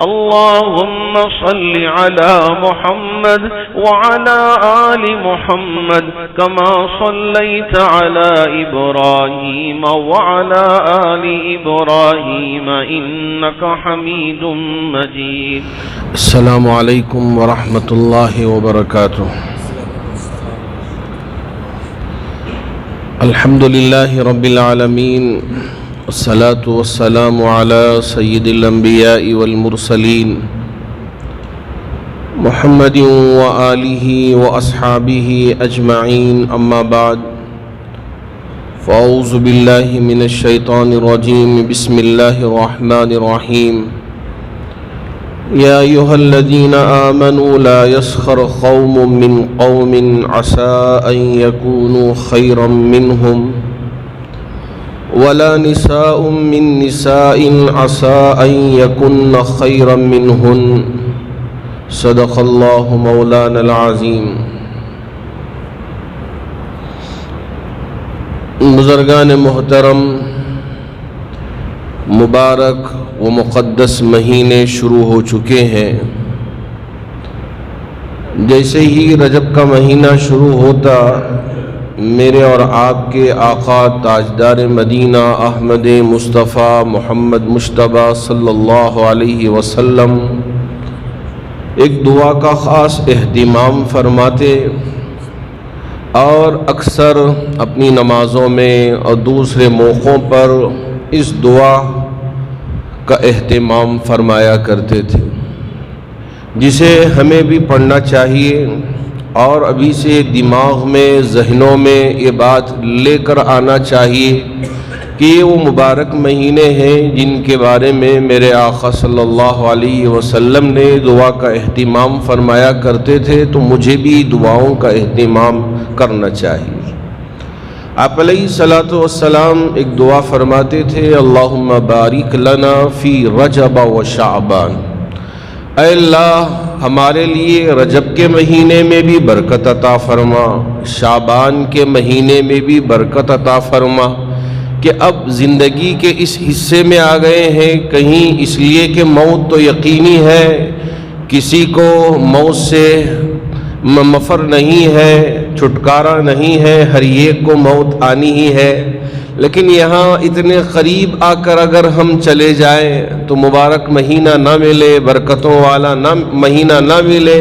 اللهم صل على محمد وعلى آل محمد كما صليت على إبراهيم وعلى آل إبراهيم إنك حميد مجيد. السلام عليكم ورحمة الله وبركاته. الحمد لله رب العالمين، والصلاة والسلام على سيد الأنبياء والمرسلين محمد وآله وأصحابه أجمعين، أما بعد، فأعوذ بالله من الشيطان الرجيم. بسم الله الرحمن الرحيم. يا أيها الذين آمنوا لا يسخر قوم من قوم عسى أن يكونوا خيرا منهم ولا نساء من نساء عسى أن يكن خيرا منهن. صدق الله مولانا العظيم. بزرگان محترم، مبارک و مقدس مہینے شروع ہو چکے ہیں. جیسے ہی رجب کا مہینہ شروع ہوتا، میرے اور آپ کے آقا تاجدار مدینہ احمد مصطفیٰ محمد مجتبیٰ صلی اللہ علیہ وسلم ایک دعا کا خاص اہتمام فرماتے اور اکثر اپنی نمازوں میں اور دوسرے موقعوں پر اس دعا کا اہتمام فرمایا کرتے تھے، جسے ہمیں بھی پڑھنا چاہیے اور ابھی سے دماغ میں، ذہنوں میں یہ بات لے کر آنا چاہیے کہ یہ وہ مبارک مہینے ہیں جن کے بارے میں میرے آقا صلی اللہ علیہ وسلم نے دعا کا اہتمام فرمایا کرتے تھے، تو مجھے بھی دعاؤں کا اہتمام کرنا چاہیے. آپ علیہ الصلاۃ والسلام ایک دعا فرماتے تھے، اللہم بارک لنا فی رجب و شعبان. اے اللہ، ہمارے لیے رجب کے مہینے میں بھی برکت عطا فرما، شعبان کے مہینے میں بھی برکت عطا فرما. کہ اب زندگی کے اس حصے میں آ گئے ہیں، کہیں اس لیے کہ موت تو یقینی ہے، کسی کو موت سے مفر نہیں ہے، چھٹکارا نہیں ہے، ہر ایک کو موت آنی ہی ہے. لیکن یہاں اتنے قریب آ کر اگر ہم چلے جائیں تو مبارک مہینہ نہ ملے، برکتوں والا مہینہ نہ ملے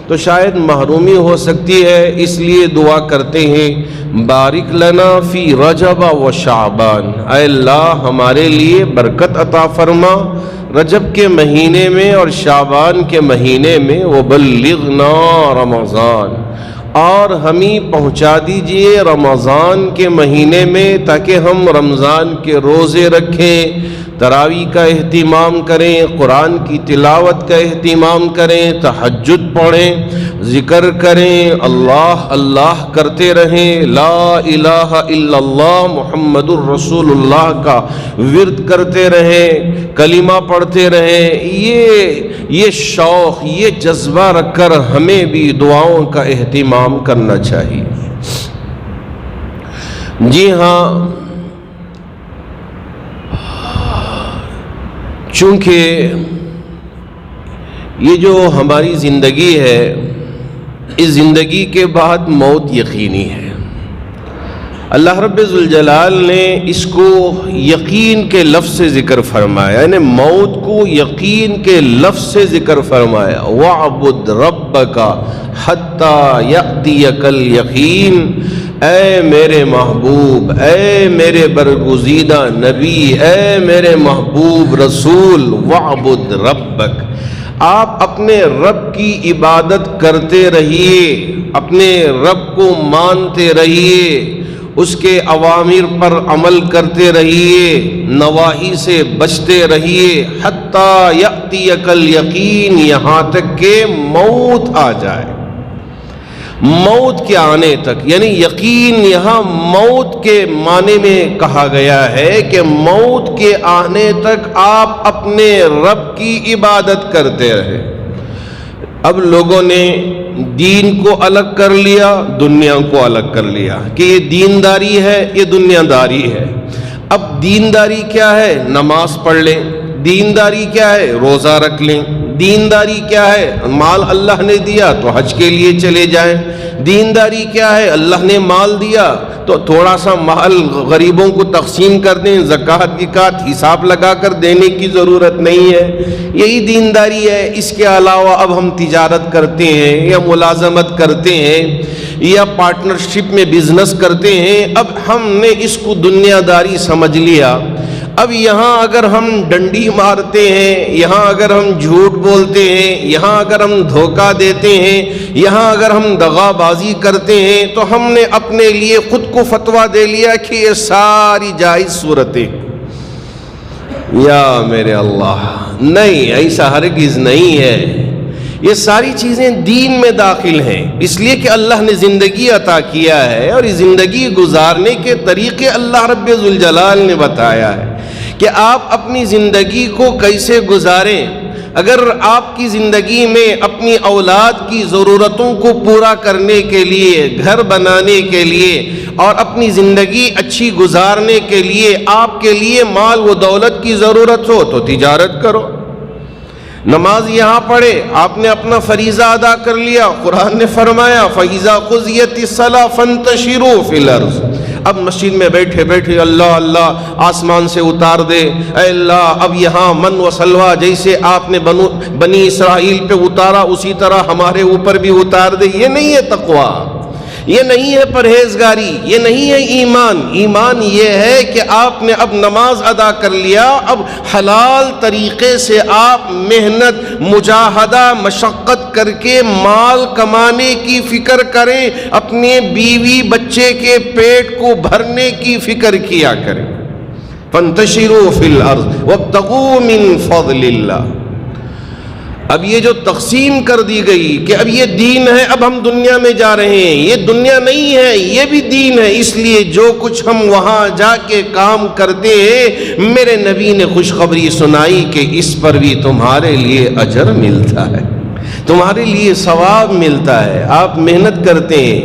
تو شاید محرومی ہو سکتی ہے. اس لیے دعا کرتے ہیں، بارک لنا فی رجب و شعبان. اے اللہ، ہمارے لیے برکت عطا فرما رجب کے مہینے میں اور شعبان کے مہینے میں. وبلغنا رمضان، اور ہمیں پہنچا دیجئے رمضان کے مہینے میں، تاکہ ہم رمضان کے روزے رکھیں، تراویح کا اہتمام کریں، قرآن کی تلاوت کا اہتمام کریں، تہجد پڑھیں، ذکر کریں، اللہ اللہ کرتے رہیں، لا الہ الا اللہ محمد الرسول اللہ کا ورد کرتے رہیں، کلمہ پڑھتے رہیں. یہ شوق، یہ جذبہ رکھ کر ہمیں بھی دعاؤں کا اہتمام کرنا چاہیے. جی ہاں، چونکہ یہ جو ہماری زندگی ہے، اس زندگی کے بعد موت یقینی ہے. اللہ رب ذوالجلال نے اس کو یقین کے لفظ سے ذکر فرمایا، یعنی موت کو یقین کے لفظ سے ذکر فرمایا. وَاعْبُدْ رَبَّكَ حَتَّى يَأْتِيَكَ الْيَقِينُ. اے میرے محبوب، اے میرے برگزیدہ نبی، اے میرے محبوب رسول، وَاعْبُدْ رَبَّكَ، آپ اپنے رب کی عبادت کرتے رہیے، اپنے رب کو مانتے رہیے، اس کے اوامر پر عمل کرتے رہیے، نواہی سے بچتے رہیے. حتیٰ یأتیک الیقین، یہاں تک کہ موت آ جائے. موت کے آنے تک، یعنی یقین یہاں موت کے معنی میں کہا گیا ہے کہ موت کے آنے تک آپ اپنے رب کی عبادت کرتے رہے. اب لوگوں نے دین کو الگ کر لیا، دنیا کو الگ کر لیا کہ یہ دینداری ہے، یہ دنیا داری ہے. اب دینداری کیا ہے؟ نماز پڑھ لیں. دینداری کیا ہے؟ روزہ رکھ لیں۔ دینداری کیا ہے؟ مال اللہ نے دیا تو حج کے لیے چلے جائیں۔ دینداری کیا ہے؟ اللہ نے مال دیا تو تھوڑا سا مال غریبوں کو تقسیم کر دیں، زکوٰۃ کی کات حساب لگا کر دینے کی ضرورت نہیں ہے۔ یہی دینداری ہے۔ اس کے علاوہ اب ہم تجارت کرتے ہیں یا ملازمت کرتے ہیں یا پارٹنرشپ میں بزنس کرتے ہیں، اب ہم نے اس کو دنیا داری سمجھ لیا۔ اب یہاں اگر ہم ڈنڈی مارتے ہیں، یہاں اگر ہم جھوٹ بولتے ہیں، یہاں اگر ہم دھوکہ دیتے ہیں، یہاں اگر ہم دغا بازی کرتے ہیں، تو ہم نے اپنے لیے خود کو فتویٰ دے لیا کہ یہ ساری جائز صورتیں۔ یا میرے اللہ، نہیں، ایسا ہرگز نہیں ہے۔ یہ ساری چیزیں دین میں داخل ہیں، اس لیے کہ اللہ نے زندگی عطا کیا ہے اور یہ زندگی گزارنے کے طریقے اللہ رب ذوالجلال نے بتایا ہے کہ آپ اپنی زندگی کو کیسے گزاریں۔ اگر آپ کی زندگی میں اپنی اولاد کی ضرورتوں کو پورا کرنے کے لیے، گھر بنانے کے لیے اور اپنی زندگی اچھی گزارنے کے لیے آپ کے لیے مال و دولت کی ضرورت ہو تو تجارت کرو، نماز یہاں پڑھے، آپ نے اپنا فریضہ ادا کر لیا۔ قرآن نے فرمایا فَإِذَا قُضِيَتِ الصَّلَاةُ فَانتَشِرُوا فِي الْأَرْضِ، اب مسجد میں بیٹھے بیٹھے اللہ اللہ آسمان سے اتار دے، اے اللہ اب یہاں من و سلوہ جیسے آپ نے بنی اسرائیل پہ اتارا اسی طرح ہمارے اوپر بھی اتار دے۔ یہ نہیں ہے تقویٰ، یہ نہیں ہے پرہیزگاری، یہ نہیں ہے ایمان۔ ایمان یہ ہے کہ آپ نے اب نماز ادا کر لیا، اب حلال طریقے سے آپ محنت، مجاہدہ، مشقت کر کے مال کمانے کی فکر کریں، اپنے بیوی بچے کے پیٹ کو بھرنے کی فکر کیا کریں۔ فانتشروا فی الارض وابتغوا من فضل اللہ۔ اب یہ جو تقسیم کر دی گئی کہ اب یہ دین ہے، اب ہم دنیا میں جا رہے ہیں، یہ دنیا نہیں ہے، یہ بھی دین ہے، اس لیے جو کچھ ہم وہاں جا کے کام کرتے ہیں، میرے نبی نے خوشخبری سنائی کہ اس پر بھی تمہارے لیے اجر ملتا ہے، تمہارے لیے ثواب ملتا ہے، آپ محنت کرتے ہیں۔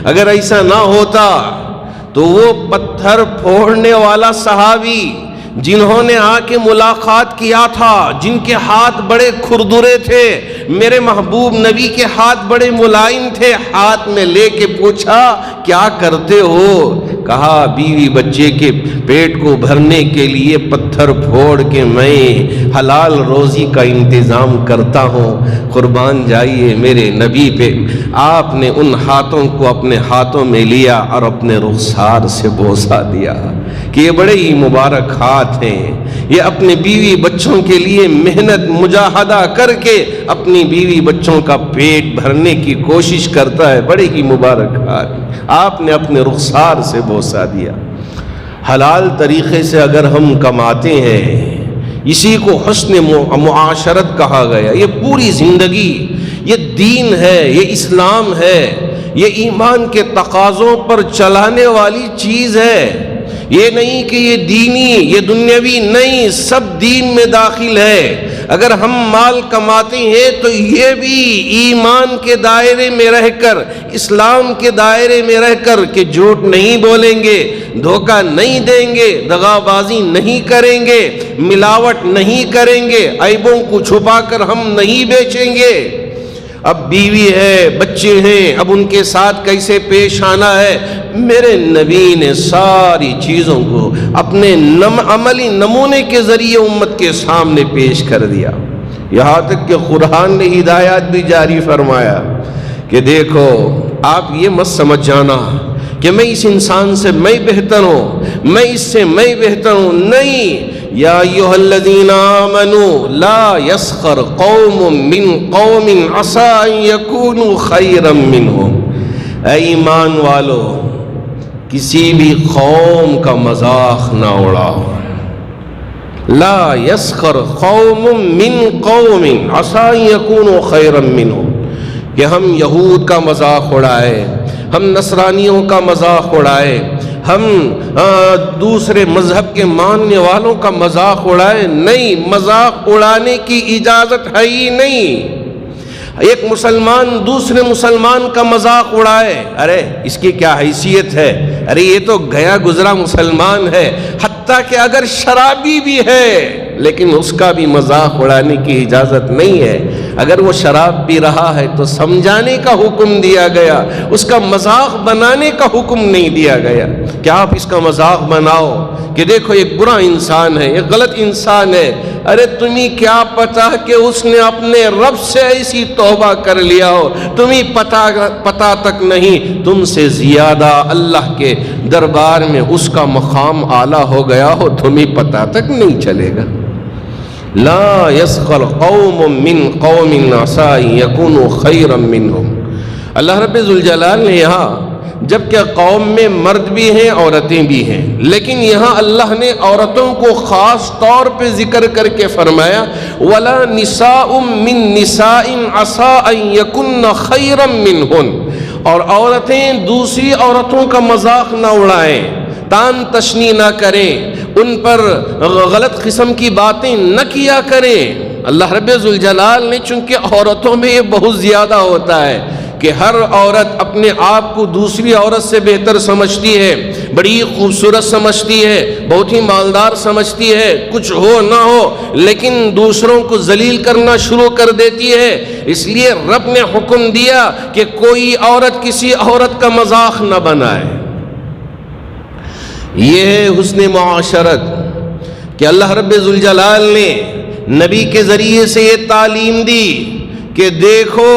اگر ایسا نہ ہوتا تو وہ پتھر پھوڑنے والا صحابی جنہوں نے آ کے ملاقات کیا تھا، جن کے ہاتھ بڑے کھردرے تھے، میرے محبوب نبی کے ہاتھ بڑے ملائم تھے، ہاتھ میں لے کے پوچھا کیا کرتے ہو؟ کہا بیوی بچے کے پیٹ کو بھرنے کے لیے پتھر پھوڑ کے میں حلال روزی کا انتظام کرتا ہوں۔ قربان جائیے میرے نبی پہ۔ آپ نے ان ہاتھوں کو اپنے ہاتھوں میں لیا اور اپنے رخسار سے بوسہ دیا کہ یہ بڑے ہی مبارک ہاتھ ہیں، یہ اپنے بیوی بچوں کے لیے محنت مجاہدہ کر کے اپنی بیوی بچوں کا پیٹ بھرنے کی کوشش کرتا ہے، بڑے ہی مبارک ہاتھ۔ آپ نے اپنے رخسار سے بوسہ دیا۔ حلال طریقے سے اگر ہم کماتے ہیں، اسی کو حسن معاشرت کہا گیا۔ یہ پوری زندگی، یہ دین ہے، یہ اسلام ہے، یہ ایمان کے تقاضوں پر چلانے والی چیز ہے۔ یہ نہیں کہ یہ دینی، یہ دنیاوی نہیں، سب دین میں داخل ہے۔ اگر ہم مال کماتے ہیں تو یہ بھی ایمان کے دائرے میں رہ کر، اسلام کے دائرے میں رہ کر کہ جھوٹ نہیں بولیں گے، دھوکہ نہیں دیں گے، دغا بازی نہیں کریں گے، ملاوٹ نہیں کریں گے، عیبوں کو چھپا کر ہم نہیں بیچیں گے۔ اب بیوی ہے، بچے ہیں، اب ان کے ساتھ کیسے پیش آنا ہے، میرے نبی نے ساری چیزوں کو اپنے عملی نمونے کے ذریعے امت کے سامنے پیش کر دیا۔ یہاں تک کہ قرآن نے ہدایات بھی جاری فرمایا کہ دیکھو آپ یہ مت سمجھ جانا کہ میں اس انسان سے میں بہتر ہوں، میں اس سے میں بہتر ہوں، نہیں۔ یا ایھا الذین آمنوا لا یسخر قوم من قوم عسى ان یکونوا خیرا منہم۔ اے ایمان والو، کسی بھی قوم کا مذاق نہ اڑاؤ۔ لا یسخر قوم من قوم عسى ان یکونوا خیرا منہم، کہ ہم یہود کا مذاق اڑائے، ہم نصرانیوں کا مذاق اڑائے، ہم دوسرے مذہب کے ماننے والوں کا مذاق اڑائے، نہیں، مذاق اڑانے کی اجازت ہے ہی نہیں۔ ایک مسلمان دوسرے مسلمان کا مذاق اڑائے، ارے اس کی کیا حیثیت ہے، ارے یہ تو گیا گزرا مسلمان ہے، حتیٰ کہ اگر شرابی بھی ہے لیکن اس کا بھی مذاق اڑانے کی اجازت نہیں ہے۔ اگر وہ شراب پی رہا ہے تو سمجھانے کا حکم دیا گیا، اس کا مذاق بنانے کا حکم نہیں دیا گیا کہ آپ اس کا مذاق بناؤ کہ دیکھو ایک برا انسان ہے، ایک غلط انسان ہے۔ ارے تمہیں کیا پتا کہ اس نے اپنے رب سے ایسی توبہ کر لیا ہو، تمہیں پتا تک نہیں، تم سے زیادہ اللہ کے دربار میں اس کا مقام اعلیٰ ہو گیا ہو، تمہیں پتا تک نہیں چلے گا۔ لا يسخر قوم من قوم عسى ان يكونوا خيرا منهم۔ اللہ رب ذوالجلال نے یہاں جبکہ قوم میں مرد بھی ہیں عورتیں بھی ہیں، لیکن یہاں اللہ نے عورتوں کو خاص طور پہ ذکر کر کے فرمایا ولا نساء من نساء عسى ان يكن خيرا منهن، اور عورتیں دوسری عورتوں کا مذاق نہ اڑائیں، تان تشنی نہ کریں، ان پر غلط قسم کی باتیں نہ کیا کریں۔ اللہ رب ذوالجلال نے چونکہ عورتوں میں یہ بہت زیادہ ہوتا ہے کہ ہر عورت اپنے آپ کو دوسری عورت سے بہتر سمجھتی ہے، بڑی خوبصورت سمجھتی ہے، بہت ہی مالدار سمجھتی ہے، کچھ ہو نہ ہو لیکن دوسروں کو ذلیل کرنا شروع کر دیتی ہے۔ اس لیے رب نے حکم دیا کہ کوئی عورت کسی عورت کا مذاق نہ بنائے۔ یہ ہے حسن معاشرت کہ اللہ رب ذوالجلال نے نبی کے ذریعے سے یہ تعلیم دی کہ دیکھو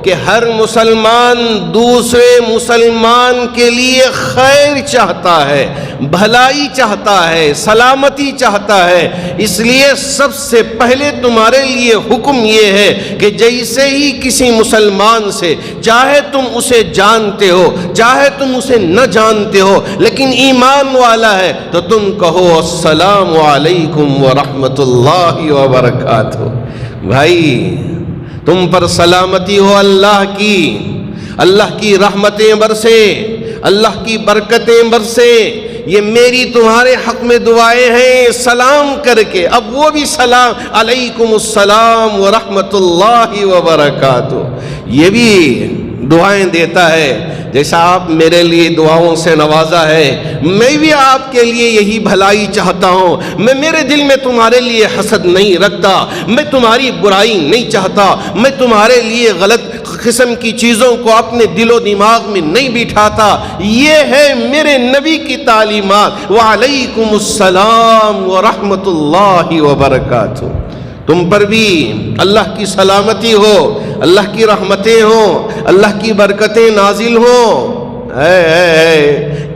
کہ ہر مسلمان دوسرے مسلمان کے لیے خیر چاہتا ہے، بھلائی چاہتا ہے، سلامتی چاہتا ہے۔ اس لیے سب سے پہلے تمہارے لیے حکم یہ ہے کہ جیسے ہی کسی مسلمان سے، چاہے تم اسے جانتے ہو چاہے تم اسے نہ جانتے ہو، لیکن ایمان والا ہے تو تم کہو السلام علیکم ورحمۃ اللہ وبرکاتہ۔ بھائی تم پر سلامتی ہو اللہ کی رحمتیں برسے، اللہ کی برکتیں برسے۔ یہ میری تمہارے حق میں دعائیں ہیں سلام کر کے، اب وہ بھی سلام علیکم السلام ورحمۃ اللہ وبرکاتہ، یہ بھی دعائیں دیتا ہے۔ جیسا آپ میرے لیے دعاؤں سے نوازا ہے، میں بھی آپ کے لیے یہی بھلائی چاہتا ہوں۔ میں میرے دل میں تمہارے لیے حسد نہیں رکھتا، میں تمہاری برائی نہیں چاہتا، میں تمہارے لیے غلط قسم کی چیزوں کو اپنے دل و دماغ میں نہیں بٹھاتا۔ یہ ہے میرے نبی کی تعلیمات، وعلیکم السلام ورحمۃ اللہ وبرکاتہ۔ تم پر بھی اللہ کی سلامتی ہو، اللہ کی رحمتیں ہوں، اللہ کی برکتیں نازل ہوں۔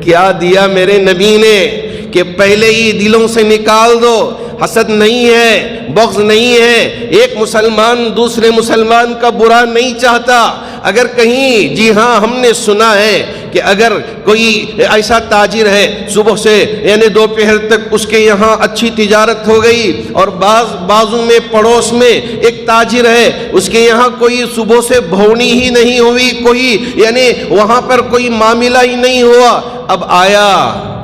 کیا دیا میرے نبی نے کہ پہلے ہی دلوں سے نکال دو، حسد نہیں ہے، بغض نہیں ہے، ایک مسلمان دوسرے مسلمان کا برا نہیں چاہتا۔ اگر کہیں، جی ہاں ہم نے سنا ہے کہ اگر کوئی ایسا تاجر ہے صبح سے یعنی دوپہر تک اس کے یہاں اچھی تجارت ہو گئی، اور بازو میں پڑوس میں ایک تاجر ہے اس کے یہاں کوئی صبح سے بھونی ہی نہیں ہوئی، کوئی یعنی وہاں پر کوئی معاملہ ہی نہیں ہوا، اب آیا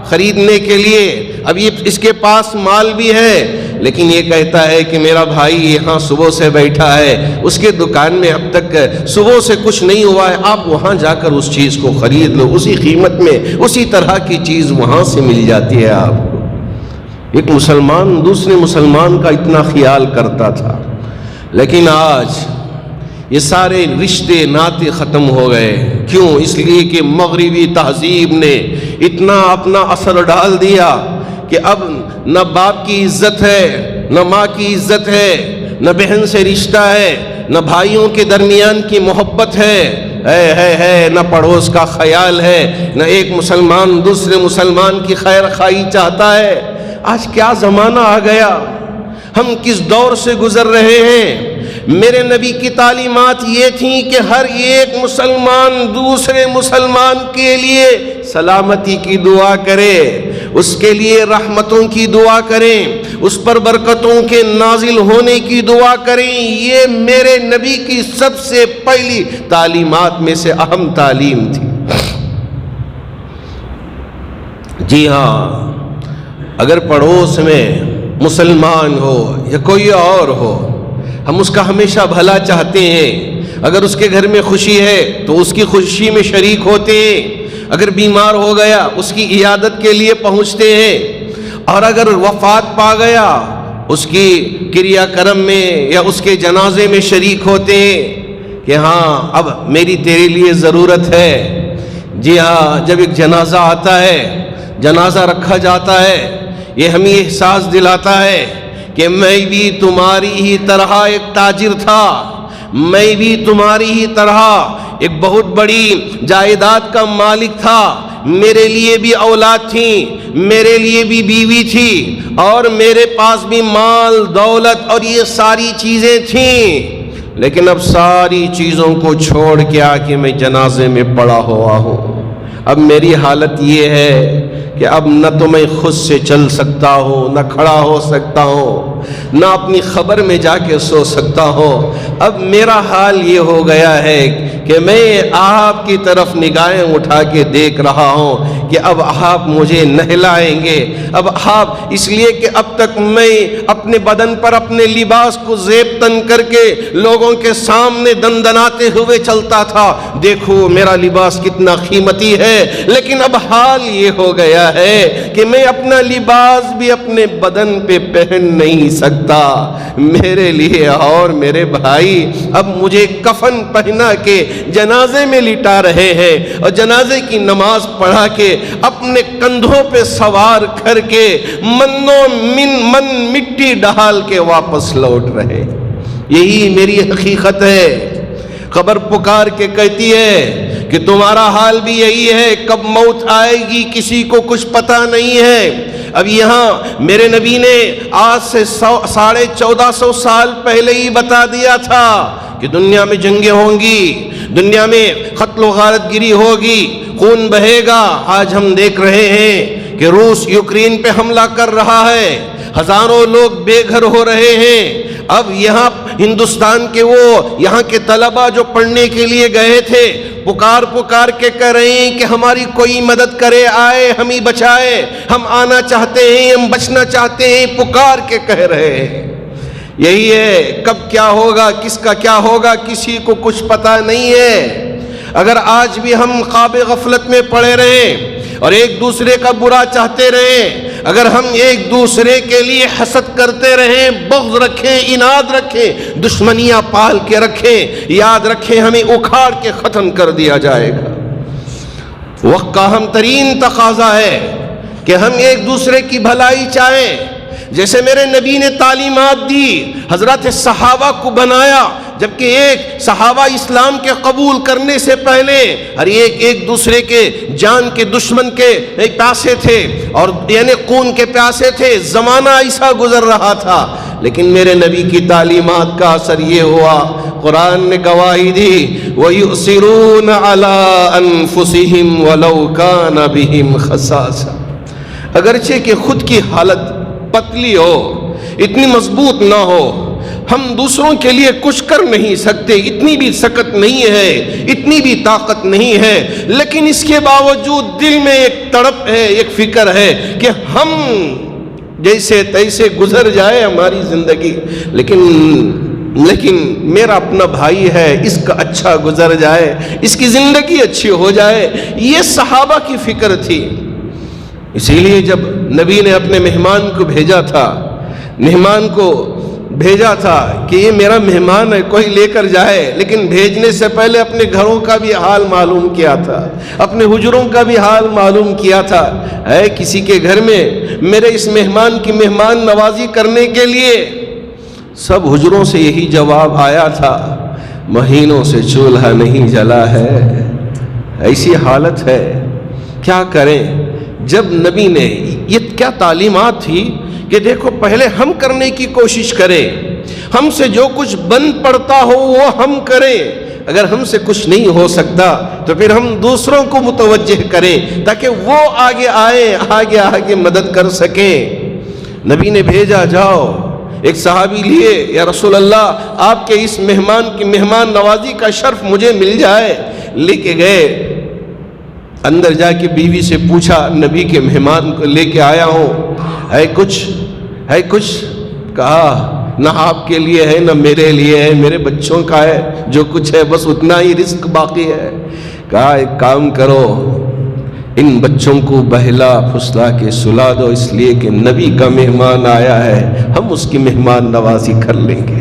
خریدنے کے لیے، اب یہ اس کے پاس مال بھی ہے لیکن یہ کہتا ہے کہ میرا بھائی یہاں صبح سے بیٹھا ہے، اس کے دکان میں اب تک صبح سے کچھ نہیں ہوا ہے، آپ وہاں جا کر اس چیز کو خرید لو، اسی قیمت میں اسی طرح کی چیز وہاں سے مل جاتی ہے آپ کو۔ ایک مسلمان دوسرے مسلمان کا اتنا خیال کرتا تھا، لیکن آج یہ سارے رشتے ناطے ختم ہو گئے۔ کیوں؟ اس لیے کہ مغربی تہذیب نے اتنا اپنا اثر ڈال دیا کہ اب نہ باپ کی عزت ہے، نہ ماں کی عزت ہے، نہ بہن سے رشتہ ہے، نہ بھائیوں کے درمیان کی محبت ہے، نہ پڑوس کا خیال ہے، نہ ایک مسلمان دوسرے مسلمان کی خیر خواہی چاہتا ہے۔ آج کیا زمانہ آ گیا، ہم کس دور سے گزر رہے ہیں۔ میرے نبی کی تعلیمات یہ تھیں کہ ہر ایک مسلمان دوسرے مسلمان کے لیے سلامتی کی دعا کرے، اس کے لیے رحمتوں کی دعا کریں، اس پر برکتوں کے نازل ہونے کی دعا کریں۔ یہ میرے نبی کی سب سے پہلی تعلیمات میں سے اہم تعلیم تھی۔ جی ہاں، اگر پڑوس میں مسلمان ہو یا کوئی اور ہو، ہم اس کا ہمیشہ بھلا چاہتے ہیں۔ اگر اس کے گھر میں خوشی ہے تو اس کی خوشی میں شریک ہوتے ہیں، اگر بیمار ہو گیا اس کی عیادت کے لیے پہنچتے ہیں، اور اگر وفات پا گیا اس کی کریا کرم میں یا اس کے جنازے میں شریک ہوتے ہیں کہ ہاں اب میری تیرے لیے ضرورت ہے۔ جی ہاں، جب ایک جنازہ آتا ہے، جنازہ رکھا جاتا ہے، یہ ہمیں احساس دلاتا ہے کہ میں بھی تمہاری ہی طرح ایک تاجر تھا، میں بھی تمہاری ہی طرح ایک بہت بڑی جائیداد کا مالک تھا، میرے لیے بھی اولاد تھی، میرے لیے بھی بیوی تھی، اور میرے پاس بھی مال دولت اور یہ ساری چیزیں تھیں، لیکن اب ساری چیزوں کو چھوڑ کے آ کے میں جنازے میں پڑا ہوا ہوں۔ اب میری حالت یہ ہے کہ اب نہ تو میں خود سے چل سکتا ہوں، نہ کھڑا ہو سکتا ہوں، نہ اپنی خبر میں جا کے سو سکتا ہوں۔ اب میرا حال یہ ہو گیا ہے کہ میں آپ کی طرف نگاہیں اٹھا کے دیکھ رہا ہوں کہ اب آپ مجھے نہلائیں گے۔ اب آپ اس لیے کہ اب تک میں اپنے بدن پر اپنے لباس کو زیب تن کر کے لوگوں کے سامنے دندناتے ہوئے چلتا تھا، دیکھو میرا لباس کتنا قیمتی ہے، لیکن اب حال یہ ہو گیا ہے کہ میں اپنا لباس بھی اپنے بدن پہ پہن نہیں سکتا۔ میرے لیے اور میرے بھائی اب مجھے کفن پہنا کے جنازے میں لٹا رہے ہیں، اور جنازے کی نماز پڑھا کے اپنے کندھوں پہ سوار کر کے من مٹی ڈال کے واپس لوٹ رہے۔ یہی میری حقیقت ہے۔ قبر پکار کے کہتی ہے کہ تمہارا حال بھی یہی ہے، کب موت آئے گی کسی کو کچھ پتہ نہیں ہے۔ اب یہاں میرے نبی نے آج سے 1450 سال پہلے ہی بتا دیا تھا کہ دنیا میں جنگیں ہوں گی، دنیا میں قتل و غارت گری ہوگی، خون بہے گا۔ آج ہم دیکھ رہے ہیں کہ روس یوکرین پہ حملہ کر رہا ہے، ہزاروں لوگ بے گھر ہو رہے ہیں۔ اب یہاں ہندوستان کے یہاں کے طلبہ جو پڑھنے کے لیے گئے تھے، پکار کے کہہ رہے ہیں کہ ہماری کوئی مدد کرے، آئے ہمیں بچائے، ہم آنا چاہتے ہیں، ہم بچنا چاہتے ہیں، پکار کے کہہ رہے ہیں۔ یہی ہے، کب کیا ہوگا، کس کا کیا ہوگا، کسی کو کچھ پتہ نہیں ہے۔ اگر آج بھی ہم خواب غفلت میں پڑے رہیں اور ایک دوسرے کا برا چاہتے رہیں، اگر ہم ایک دوسرے کے لیے حسد کرتے رہیں، بغض رکھیں، اناد رکھیں، دشمنیاں پال کے رکھیں، یاد رکھیں ہمیں اکھاڑ کے ختم کر دیا جائے گا۔ وقت کا اہم ترین تقاضا ہے کہ ہم ایک دوسرے کی بھلائی چاہیں۔ جیسے میرے نبی نے تعلیمات دی، حضرات صحابہ کو بنایا، جبکہ ایک صحابہ اسلام کے قبول کرنے سے پہلے ہر ایک دوسرے کے جان کے دشمن کے پیاسے تھے، اور یعنی خون کے پیاسے تھے۔ زمانہ ایسا گزر رہا تھا، لیکن میرے نبی کی تعلیمات کا اثر یہ ہوا، قرآن نے گواہی دی، وَيُؤْثِرُونَ عَلَىٰ أَنفُسِهِمْ وَلَوْ كَانَ بِهِمْ خَصَاصَةٌ۔ اگرچہ کہ خود کی حالت پتلی ہو، اتنی مضبوط نہ ہو، ہم دوسروں کے لیے کچھ کر نہیں سکتے، اتنی بھی سکت نہیں ہے، اتنی بھی طاقت نہیں ہے، لیکن اس کے باوجود دل میں ایک تڑپ ہے، ایک فکر ہے کہ ہم جیسے تیسے گزر جائے ہماری زندگی، لیکن میرا اپنا بھائی ہے، اس کا اچھا گزر جائے، اس کی زندگی اچھی ہو جائے۔ یہ صحابہ کی فکر تھی۔ اسی لیے جب نبی نے اپنے مہمان کو بھیجا تھا کہ یہ میرا مہمان ہے، کوئی لے کر جائے، لیکن بھیجنے سے پہلے اپنے گھروں کا بھی حال معلوم کیا تھا، اپنے حجروں کا بھی حال معلوم کیا تھا۔ ہے کسی کے گھر میں میرے اس مہمان کی مہمان نوازی کرنے کے لیے؟ سب حجروں سے یہی جواب آیا تھا، مہینوں سے چولہا نہیں جلا ہے۔ ایسی حالت ہے، کیا کریں؟ جب نبی نے یہ کیا تعلیمات تھی کہ دیکھو پہلے ہم کرنے کی کوشش کریں، ہم سے جو کچھ بن پڑتا ہو وہ ہم کریں، اگر ہم سے کچھ نہیں ہو سکتا تو پھر ہم دوسروں کو متوجہ کریں تاکہ وہ آگے مدد کر سکیں۔ نبی نے بھیجا، جاؤ ایک صحابی لیے، یا رسول اللہ آپ کے اس مہمان کی مہمان نوازی کا شرف مجھے مل جائے۔ لے کے گئے، اندر جا کے بیوی سے پوچھا، نبی کے مہمان کو لے کے آیا ہوں، ہے کچھ؟ کہا نہ آپ کے لیے ہے نہ میرے لیے ہے، میرے بچوں کا ہے، جو کچھ ہے بس اتنا ہی رزق باقی ہے۔ کہا ایک کام کرو، ان بچوں کو بہلا پھسلا کے سلا دو، اس لیے کہ نبی کا مہمان آیا ہے، ہم اس کی مہمان نوازی کر لیں گے۔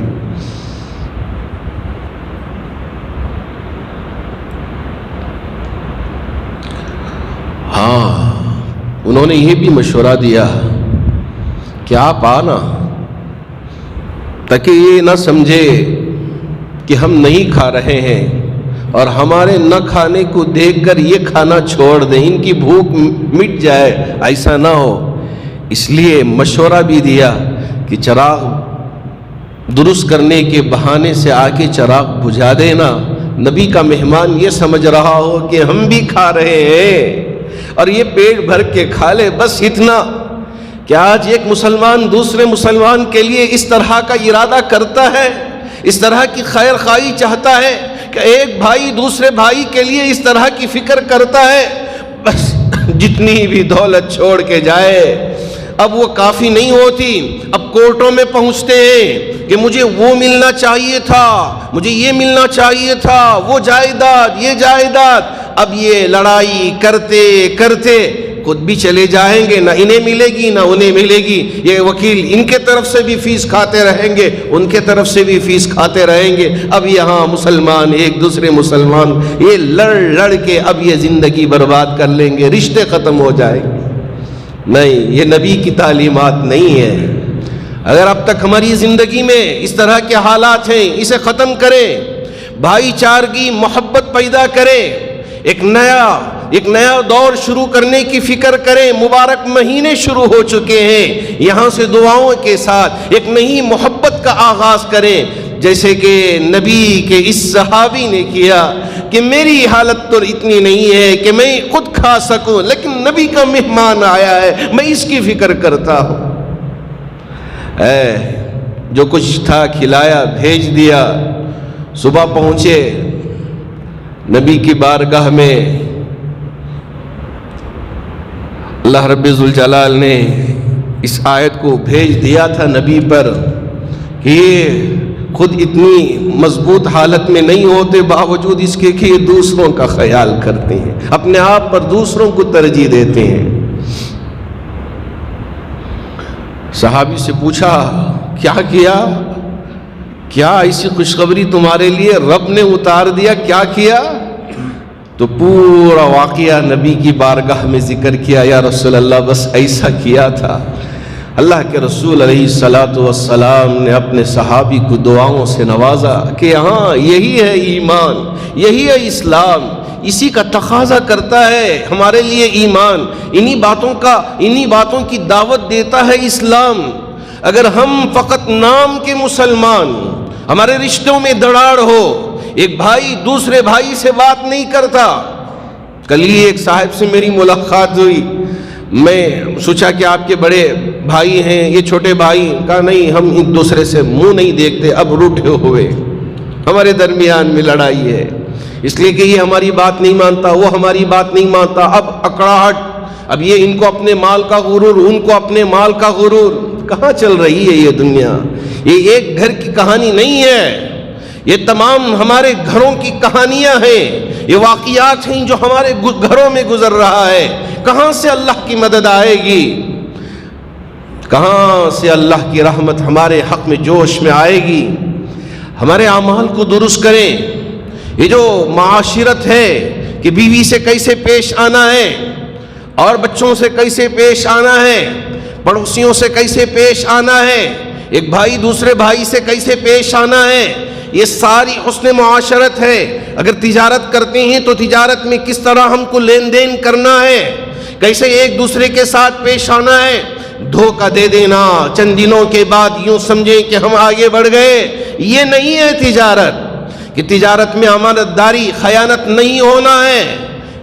ہاں، انہوں نے یہ بھی مشورہ دیا کہ آپ آنا، تاکہ یہ نہ سمجھے کہ ہم نہیں کھا رہے ہیں اور ہمارے نہ کھانے کو دیکھ کر یہ کھانا چھوڑ دیں، ان کی بھوک مٹ جائے، ایسا نہ ہو۔ اس لیے مشورہ بھی دیا کہ چراغ درست کرنے کے بہانے سے آ کے چراغ بجھا دینا، نبی کا مہمان یہ سمجھ رہا ہو کہ ہم بھی کھا رہے ہیں اور یہ پیٹ بھر کے کھا لے، بس اتنا۔ کہ آج ایک مسلمان دوسرے مسلمان کے لیے اس طرح کا ارادہ کرتا ہے، اس طرح کی خیر خواہی چاہتا ہے کہ ایک بھائی دوسرے بھائی کے لیے اس طرح کی فکر کرتا ہے، بس جتنی بھی دولت چھوڑ کے جائے اب وہ کافی نہیں ہوتی، اب کورٹوں میں پہنچتے ہیں کہ مجھے وہ ملنا چاہیے تھا، مجھے یہ ملنا چاہیے تھا، وہ جائیداد، یہ جائیداد۔ اب یہ لڑائی کرتے کرتے خود بھی چلے جائیں گے، نہ انہیں ملے گی نہ انہیں ملے گی، یہ وکیل ان کے طرف سے بھی فیس کھاتے رہیں گے، ان کے طرف سے بھی فیس کھاتے رہیں گے۔ اب یہاں مسلمان ایک دوسرے مسلمان یہ لڑ کے اب یہ زندگی برباد کر لیں گے، رشتے ختم ہو جائیں گے۔ نہیں، یہ نبی کی تعلیمات نہیں ہے۔ اگر اب تک ہماری زندگی میں اس طرح کے حالات ہیں، اسے ختم کریں، بھائی چارگی محبت پیدا کریں، ایک نیا دور شروع کرنے کی فکر کریں۔ مبارک مہینے شروع ہو چکے ہیں، یہاں سے دعاؤں کے ساتھ ایک نئی محبت کا آغاز کریں، جیسے کہ نبی کے اس صحابی نے کیا کہ میری حالت تو اتنی نہیں ہے کہ میں خود کھا سکوں، لیکن نبی کا مہمان آیا ہے، میں اس کی فکر کرتا ہوں۔ جو کچھ تھا کھلایا، بھیج دیا۔ صبح پہنچے نبی کی بارگاہ میں، اللہ رب ذوالجلال نے اس آیت کو بھیج دیا تھا نبی پر کہ یہ خود اتنی مضبوط حالت میں نہیں ہوتے، باوجود اس کے کہ یہ دوسروں کا خیال کرتے ہیں، اپنے آپ پر دوسروں کو ترجیح دیتے ہیں۔ صحابی سے پوچھا کیا ایسی خوشخبری تمہارے لیے رب نے اتار دیا، کیا کیا؟ تو پورا واقعہ نبی کی بارگاہ میں ذکر کیا۔ یا رسول اللہ، بس ایسا کیا تھا۔ اللہ کے رسول علیہ الصلاۃ والسلام نے اپنے صحابی کو دعاؤں سے نوازا کہ ہاں یہی ہے ایمان، یہی ہے اسلام، اسی کا تقاضا کرتا ہے ہمارے لیے ایمان، انہی باتوں کی دعوت دیتا ہے اسلام۔ اگر ہم فقط نام کے مسلمان، ہمارے رشتوں میں دراڑ ہو، ایک بھائی دوسرے بھائی سے بات نہیں کرتا۔ کل ہی ایک صاحب سے میری ملاقات ہوئی، میں سوچا کہ آپ کے بڑے بھائی ہیں، یہ چھوٹے بھائی، کہا نہیں، ہم ایک دوسرے سے منہ نہیں دیکھتے، اب روٹھے ہوئے، ہمارے درمیان میں لڑائی ہے، اس لیے کہ یہ ہماری بات نہیں مانتا، وہ ہماری بات نہیں مانتا، اب اکڑاہٹ، اب یہ ان کو اپنے مال کا غرور، ان کو اپنے مال کا غرور۔ کہاں چل رہی ہے یہ دنیا؟ یہ ایک گھر کی کہانی نہیں ہے، یہ تمام ہمارے گھروں کی کہانیاں ہیں، یہ واقعات ہیں جو ہمارے گھروں میں گزر رہا ہے۔ کہاں سے اللہ کی مدد آئے گی؟ کہاں سے اللہ کی رحمت ہمارے حق میں جوش میں آئے گی؟ ہمارے اعمال کو درست کریں۔ یہ جو معاشرت ہے کہ بیوی سے کیسے پیش آنا ہے اور بچوں سے کیسے پیش آنا ہے، پڑوسیوں سے کیسے پیش آنا ہے، ایک بھائی دوسرے بھائی سے کیسے پیش آنا ہے، یہ ساری حسن معاشرت ہے۔ اگر تجارت کرتے ہیں تو تجارت میں کس طرح ہم کو لین دین کرنا ہے، کیسے ایک دوسرے کے ساتھ پیش آنا ہے۔ دھوکہ دے دینا، چند دنوں کے بعد یوں سمجھیں کہ ہم آگے بڑھ گئے، یہ نہیں ہے تجارت۔ کہ تجارت میں امانت داری، خیانت نہیں ہونا ہے،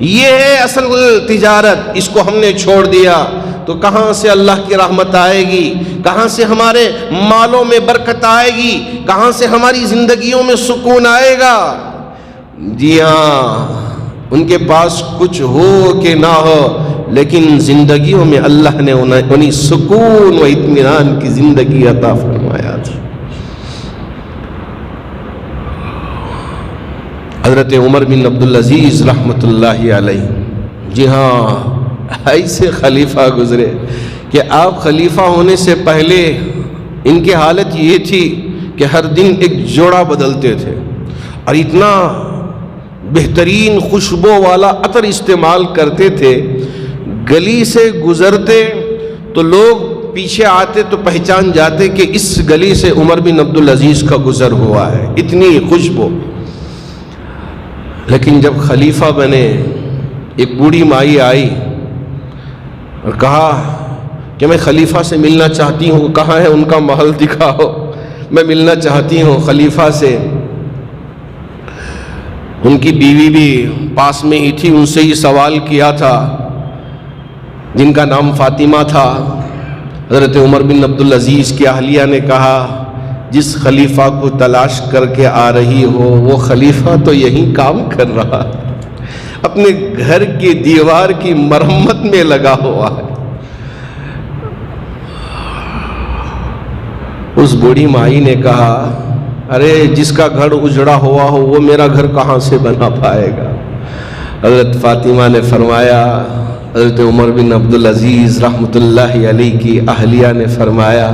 یہ ہے اصل تجارت۔ اس کو ہم نے چھوڑ دیا تو کہاں سے اللہ کی رحمت آئے گی؟ کہاں سے ہمارے مالوں میں برکت آئے گی؟ کہاں سے ہماری زندگیوں میں سکون آئے گا؟ جی ہاں، ان کے پاس کچھ ہو کہ نہ ہو، لیکن زندگیوں میں اللہ نے انہیں سکون و اطمینان کی زندگی عطا فرمایا تھا۔ حضرت عمر بن عبدالعزیز رحمۃ اللہ علیہ جی ہاں، ایسے خلیفہ گزرے کہ آپ خلیفہ ہونے سے پہلے ان کی حالت یہ تھی کہ ہر دن ایک جوڑا بدلتے تھے اور اتنا بہترین خوشبو والا عطر استعمال کرتے تھے، گلی سے گزرتے تو لوگ پیچھے آتے تو پہچان جاتے کہ اس گلی سے عمر بن عبدالعزیز کا گزر ہوا ہے، اتنی خوشبو۔ لیکن جب خلیفہ بنے، ایک بوڑھی مائی آئی اور کہا کہ میں خلیفہ سے ملنا چاہتی ہوں، کہاں ہے ان کا محل دکھاؤ، میں ملنا چاہتی ہوں خلیفہ سے۔ ان کی بیوی بھی پاس میں ہی تھی، ان سے ہی سوال کیا تھا، جن کا نام فاطمہ تھا۔ حضرت عمر بن عبدالعزیز کی اہلیہ نے کہا، جس خلیفہ کو تلاش کر کے آ رہی ہو وہ خلیفہ تو یہی کام کر رہا ہے، اپنے گھر کی دیوار کی مرمت میں لگا ہوا ہے۔ اس بوڑھی مائی نے کہا، ارے جس کا گھر اجڑا ہوا ہو وہ میرا گھر کہاں سے بنا پائے گا؟ حضرت فاطمہ نے فرمایا، حضرت عمر بن عبدالعزیز رحمۃ اللہ علیہ کی اہلیہ نے فرمایا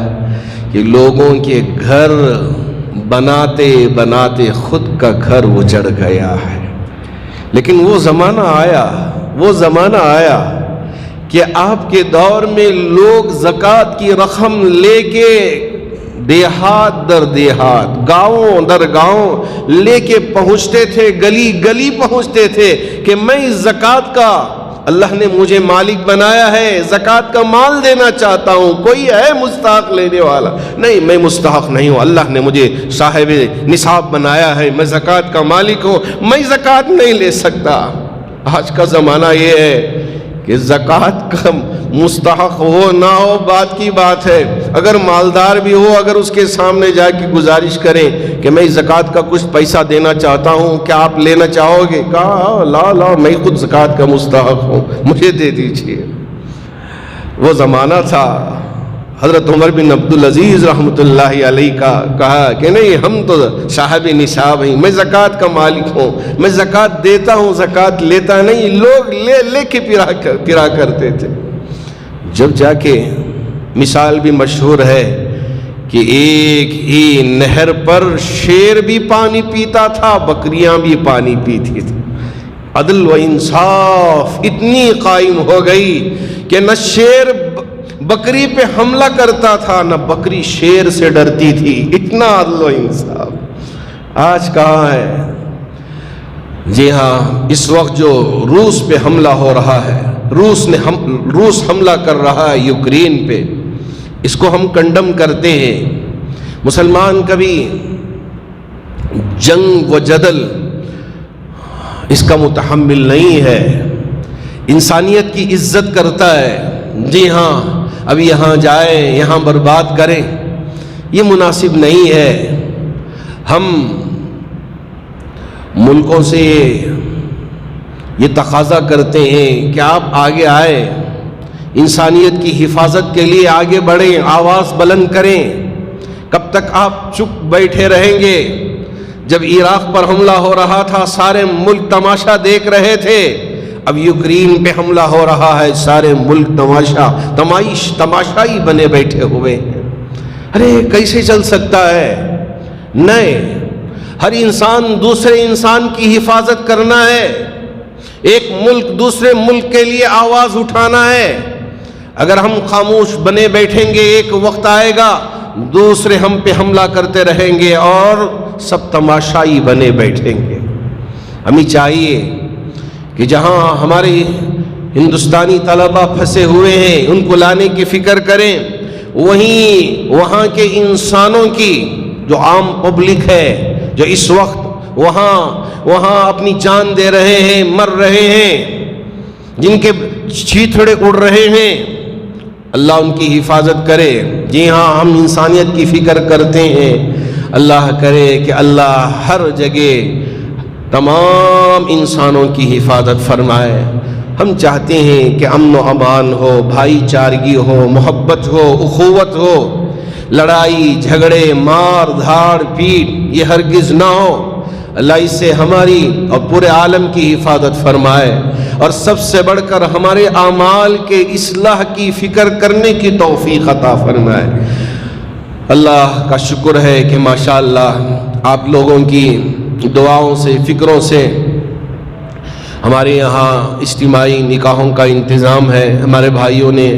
کہ لوگوں کے گھر بناتے بناتے خود کا گھر اجڑ گیا ہے۔ لیکن وہ زمانہ آیا کہ آپ کے دور میں لوگ زکوٰۃ کی رقم لے کے دیہات در دیہات، گاؤں در گاؤں لے کے پہنچتے تھے، گلی گلی پہنچتے تھے کہ میں اس زکوٰۃ کا، اللہ نے مجھے مالک بنایا ہے، زکوٰۃ کا مال دینا چاہتا ہوں، کوئی ہے مستحق لینے والا؟ نہیں، میں مستحق نہیں ہوں، اللہ نے مجھے صاحب نصاب بنایا ہے، میں زکوٰۃ کا مالک ہوں، میں زکوٰۃ نہیں لے سکتا۔ آج کا زمانہ یہ ہے کہ زکوٰۃ کا مستحق ہو نہ ہو بات کی بات ہے، اگر مالدار بھی ہو، اگر اس کے سامنے جا کے گزارش کریں کہ میں زکوٰۃ کا کچھ پیسہ دینا چاہتا ہوں، کیا آپ لینا چاہو گے؟ کہا لا میں خود زکوٰۃ کا مستحق ہوں، مجھے دے دیجیے۔ وہ زمانہ تھا۔ حضرت عمر بن عبدالعزیز رحمۃ اللہ علیہ کا کہا کہ نہیں، ہم تو صاحب نصاب ہیں، میں زکوٰۃ کا مالک ہوں، میں زکوٰۃ دیتا ہوں، زکوٰۃ لیتا نہیں۔ لوگ لے کے پھرا کرتے تھے۔ جب جا کے مثال بھی مشہور ہے کہ ایک ہی نہر پر شیر بھی پانی پیتا تھا، بکریاں بھی پانی پیتی تھی۔ عدل و انصاف اتنی قائم ہو گئی کہ نہ شیر بکری پہ حملہ کرتا تھا، نہ بکری شیر سے ڈرتی تھی، اتنا عدل و انصاف۔ آج کہاں ہے؟ جی ہاں، اس وقت جو روس پہ حملہ ہو رہا ہے، روس حملہ کر رہا ہے یوکرین پہ، اس کو ہم کنڈم کرتے ہیں۔ مسلمان کبھی جنگ و جدل اس کا متحمل نہیں ہے، انسانیت کی عزت کرتا ہے۔ جی ہاں، اب یہاں جائیں، یہاں برباد کریں، یہ مناسب نہیں ہے۔ ہم ملکوں سے یہ تقاضا کرتے ہیں کہ آپ آگے آئے، انسانیت کی حفاظت کے لیے آگے بڑھیں، آواز بلند کریں۔ کب تک آپ چپ بیٹھے رہیں گے؟ جب عراق پر حملہ ہو رہا تھا سارے ملک تماشا دیکھ رہے تھے، اب یوکرین پہ حملہ ہو رہا ہے، سارے ملک تماشائی بنے بیٹھے ہوئے ہیں۔ ارے کیسے چل سکتا ہے؟ نہیں، ہر انسان دوسرے انسان کی حفاظت کرنا ہے، ایک ملک دوسرے ملک کے لیے آواز اٹھانا ہے۔ اگر ہم خاموش بنے بیٹھیں گے، ایک وقت آئے گا دوسرے ہم پہ حملہ کرتے رہیں گے اور سب تماشائی بنے بیٹھیں گے۔ ہمیں چاہیے کہ جہاں ہمارے ہندوستانی طلبہ پھنسے ہوئے ہیں ان کو لانے کی فکر کریں، وہاں کے انسانوں کی جو عام پبلک ہے، جو اس وقت وہاں اپنی جان دے رہے ہیں، مر رہے ہیں، جن کے چیتھڑے اڑ رہے ہیں، اللہ ان کی حفاظت کرے۔ جی ہاں، ہم انسانیت کی فکر کرتے ہیں، اللہ کرے کہ اللہ ہر جگہ تمام انسانوں کی حفاظت فرمائے۔ ہم چاہتے ہیں کہ امن و امان ہو، بھائی چارگی ہو، محبت ہو، اخوت ہو، لڑائی جھگڑے مار دھاڑ پیٹ یہ ہرگز نہ ہو۔ اللہ اس سے ہماری اور پورے عالم کی حفاظت فرمائے۔ اور سب سے بڑھ کر ہمارے اعمال کے اصلاح کی فکر کرنے کی توفیق عطا فرمائے۔ اللہ کا شکر ہے کہ ماشاءاللہ آپ لوگوں کی دعاؤں سے، فکروں سے ہمارے یہاں اجتماعی نکاحوں کا انتظام ہے۔ ہمارے بھائیوں نے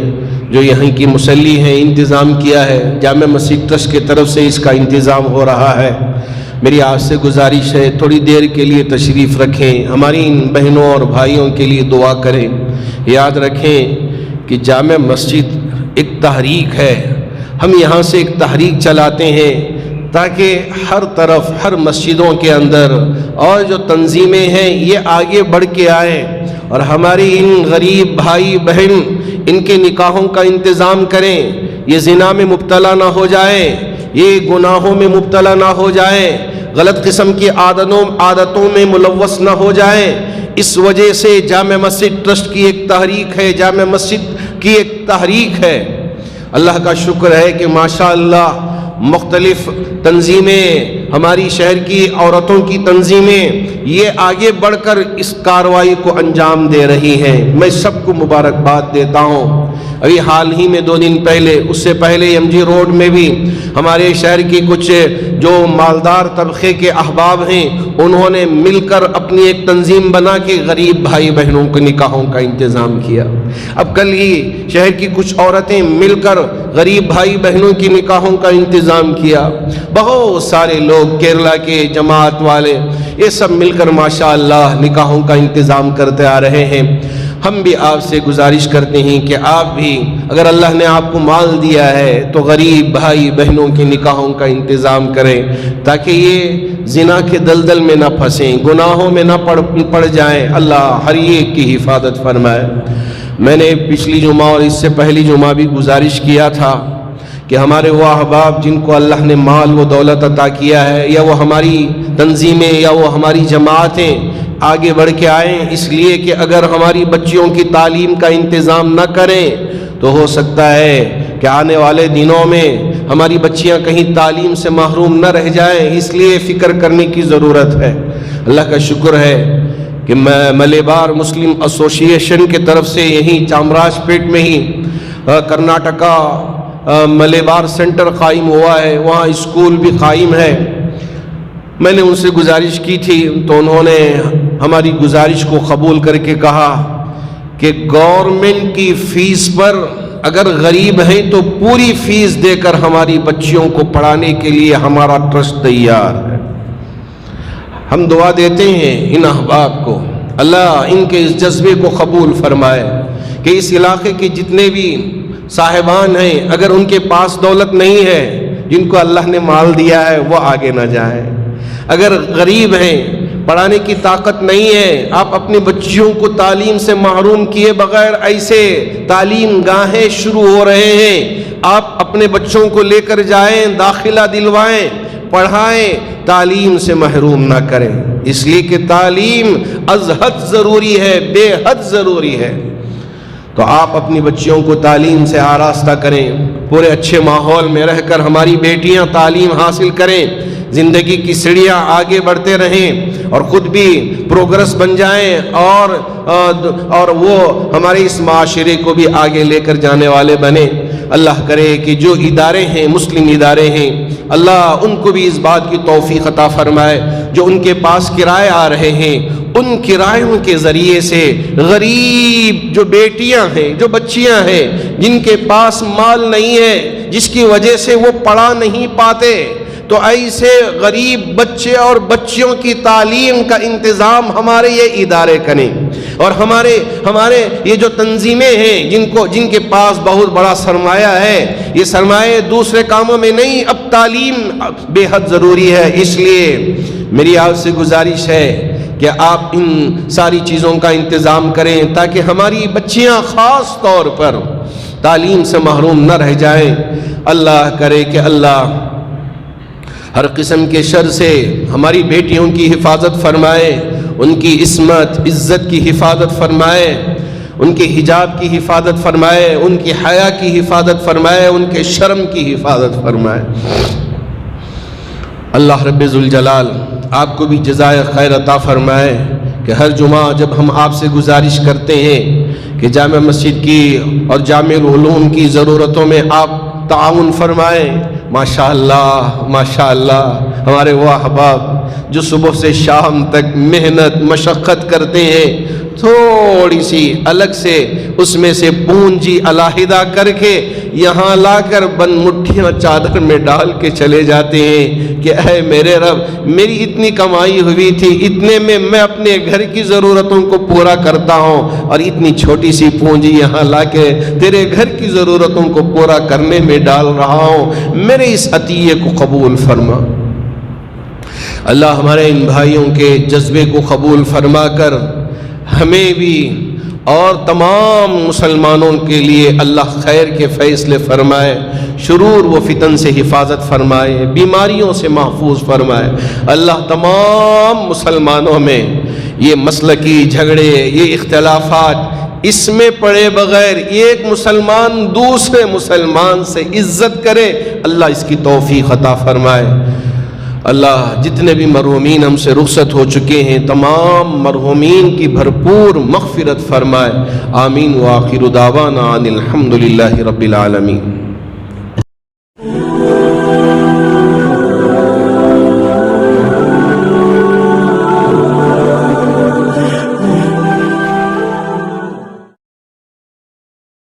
جو یہیں کی مسلی ہیں انتظام کیا ہے، جامع مسجد ٹرسٹ کی طرف سے اس کا انتظام ہو رہا ہے۔ میری آپ سے گزارش ہے تھوڑی دیر کے لیے تشریف رکھیں، ہماری ان بہنوں اور بھائیوں کے لیے دعا کریں۔ یاد رکھیں کہ جامع مسجد ایک تحریک ہے، ہم یہاں سے ایک تحریک چلاتے ہیں تاکہ ہر طرف، ہر مسجدوں کے اندر اور جو تنظیمیں ہیں یہ آگے بڑھ کے آئیں اور ہماری ان غریب بھائی بہن ان کے نکاحوں کا انتظام کریں، یہ زنا میں مبتلا نہ ہو جائیں، یہ گناہوں میں مبتلا نہ ہو جائیں، غلط قسم کی عادتوں میں ملوث نہ ہو جائیں۔ اس وجہ سے جامع مسجد ٹرسٹ کی ایک تحریک ہے، جامع مسجد کی ایک تحریک ہے۔ اللہ کا شکر ہے کہ ماشاءاللہ مختلف تنظیمیں، ہماری شہر کی عورتوں کی تنظیمیں یہ آگے بڑھ کر اس کارروائی کو انجام دے رہی ہیں، میں سب کو مبارکباد دیتا ہوں۔ ابھی حال ہی میں 2 دن پہلے، اس سے پہلے ایم جی روڈ میں بھی ہمارے شہر کی کچھ جو مالدار طبقے کے احباب ہیں انہوں نے مل کر اپنی ایک تنظیم بنا کے غریب بھائی بہنوں کے نکاحوں کا انتظام کیا۔ اب کل ہی شہر کی کچھ عورتیں مل کر غریب بھائی بہنوں کی نکاحوں کا انتظام کیا۔ بہت سارے لوگ کیرلا کے جماعت والے یہ سب مل کر ماشاءاللہ نکاحوں کا انتظام کرتے آ رہے ہیں۔ ہم بھی آپ سے گزارش کرتے ہیں کہ آپ بھی اگر اللہ نے آپ کو مال دیا ہے تو غریب بھائی بہنوں کے نکاحوں کا انتظام کریں تاکہ یہ زنا کے دلدل میں نہ پھنسیں، گناہوں میں نہ پڑ جائیں۔ اللہ ہر ایک کی حفاظت فرمائے۔ میں نے پچھلی جمعہ اور اس سے پہلی جمعہ بھی گزارش کیا تھا کہ ہمارے وہ احباب جن کو اللہ نے مال و دولت عطا کیا ہے، یا وہ ہماری تنظیمیں یا وہ ہماری جماعتیں آگے بڑھ کے آئیں، اس لیے کہ اگر ہماری بچیوں کی تعلیم کا انتظام نہ کریں تو ہو سکتا ہے کہ آنے والے دنوں میں ہماری بچیاں کہیں تعلیم سے محروم نہ رہ جائیں، اس لیے فکر کرنے کی ضرورت ہے۔ اللہ کا شکر ہے کہ ملیبار مسلم ایسوسی ایشن کی طرف سے یہیں چامراج پیٹ میں ہی کرناٹکا ملیبار سینٹر قائم ہوا ہے، وہاں اسکول بھی قائم ہے۔ میں نے ان سے گزارش کی تھی تو انہوں نے ہماری گزارش کو قبول کر کے کہا کہ گورنمنٹ کی فیس پر اگر غریب ہیں تو پوری فیس دے کر ہماری بچیوں کو پڑھانے کے لیے ہمارا ٹرسٹ تیار ہے۔ ہم دعا دیتے ہیں ان احباب کو، اللہ ان کے اس جذبے کو قبول فرمائے کہ اس علاقے کے جتنے بھی صاحبان ہیں اگر ان کے پاس دولت نہیں ہے، جن کو اللہ نے مال دیا ہے وہ آگے نہ جائیں۔ اگر غریب ہیں، پڑھانے کی طاقت نہیں ہے، آپ اپنی بچیوں کو تعلیم سے محروم کیے بغیر ایسے تعلیم گاہیں شروع ہو رہے ہیں، آپ اپنے بچوں کو لے کر جائیں، داخلہ دلوائیں، پڑھائیں، تعلیم سے محروم نہ کریں، اس لیے کہ تعلیم از حد ضروری ہے، بے حد ضروری ہے۔ تو آپ اپنی بچیوں کو تعلیم سے آراستہ کریں، پورے اچھے ماحول میں رہ کر ہماری بیٹیاں تعلیم حاصل کریں، زندگی کی سیڑھیاں آگے بڑھتے رہیں اور خود بھی پروگرس بن جائیں اور وہ ہمارے اس معاشرے کو بھی آگے لے کر جانے والے بنیں۔ اللہ کرے کہ جو ادارے ہیں، مسلم ادارے ہیں، اللہ ان کو بھی اس بات کی توفیق عطا فرمائے جو ان کے پاس کرائے آ رہے ہیں، ان کرایوں کے ذریعے سے غریب جو بیٹیاں ہیں، جو بچیاں ہیں جن کے پاس مال نہیں ہے، جس کی وجہ سے وہ پڑھا نہیں پاتے، تو ایسے غریب بچے اور بچیوں کی تعلیم کا انتظام ہمارے یہ ادارے کریں، اور ہمارے یہ جو تنظیمیں ہیں جن کے پاس بہت بڑا سرمایہ ہے، یہ سرمایہ دوسرے کاموں میں نہیں، اب تعلیم بے حد ضروری ہے۔ اس لیے میری آپ سے گزارش ہے کہ آپ ان ساری چیزوں کا انتظام کریں تاکہ ہماری بچیاں خاص طور پر تعلیم سے محروم نہ رہ جائیں۔ اللہ کرے کہ اللہ ہر قسم کے شر سے ہماری بیٹیوں کی حفاظت فرمائے، ان کی عصمت عزت کی حفاظت فرمائے، ان کے حجاب کی حفاظت فرمائے، ان کی حیا کی حفاظت فرمائے، ان کے شرم کی حفاظت فرمائے۔ اللہ رب ذوالجلال آپ کو بھی جزائے خیر عطا فرمائے کہ کہ ہر جمعہ جب ہم آپ سے گزارش کرتے ہیں کہ جامع مسجد کی اور جامع العلوم کی ضرورتوں میں آپ تعاون فرمائیں، ماشاءاللہ ہمارے وہ احباب جو صبح سے شام تک محنت مشقت کرتے ہیں، تھوڑی سی الگ سے اس میں سے پونجی علیحدہ کر کے یہاں لا کر بند مٹھیاں چادر میں ڈال کے چلے جاتے ہیں کہ اے میرے رب، میری اتنی کمائی ہوئی تھی، اتنے میں اپنے گھر کی ضرورتوں کو پورا کرتا ہوں، اور اتنی چھوٹی سی پونجی یہاں لا کے تیرے گھر کی ضرورتوں کو پورا کرنے میں ڈال رہا ہوں، میرے اس عطیے کو قبول فرما۔ اللہ ہمارے ان بھائیوں کے جذبے کو قبول فرما کر ہمیں بھی اور تمام مسلمانوں کے لیے اللہ خیر کے فیصلے فرمائے، شرور و فتن سے حفاظت فرمائے، بیماریوں سے محفوظ فرمائے۔ اللہ تمام مسلمانوں میں یہ مسلکی جھگڑے، یہ اختلافات اس میں پڑے بغیر ایک مسلمان دوسرے مسلمان سے عزت کرے، اللہ اس کی توفیق عطا فرمائے۔ اللہ جتنے بھی مرحومین ہم سے رخصت ہو چکے ہیں، تمام مرحومین کی بھرپور مغفرت فرمائے۔ آمین وآخر دعوانا ان الحمدللہ رب العالمین۔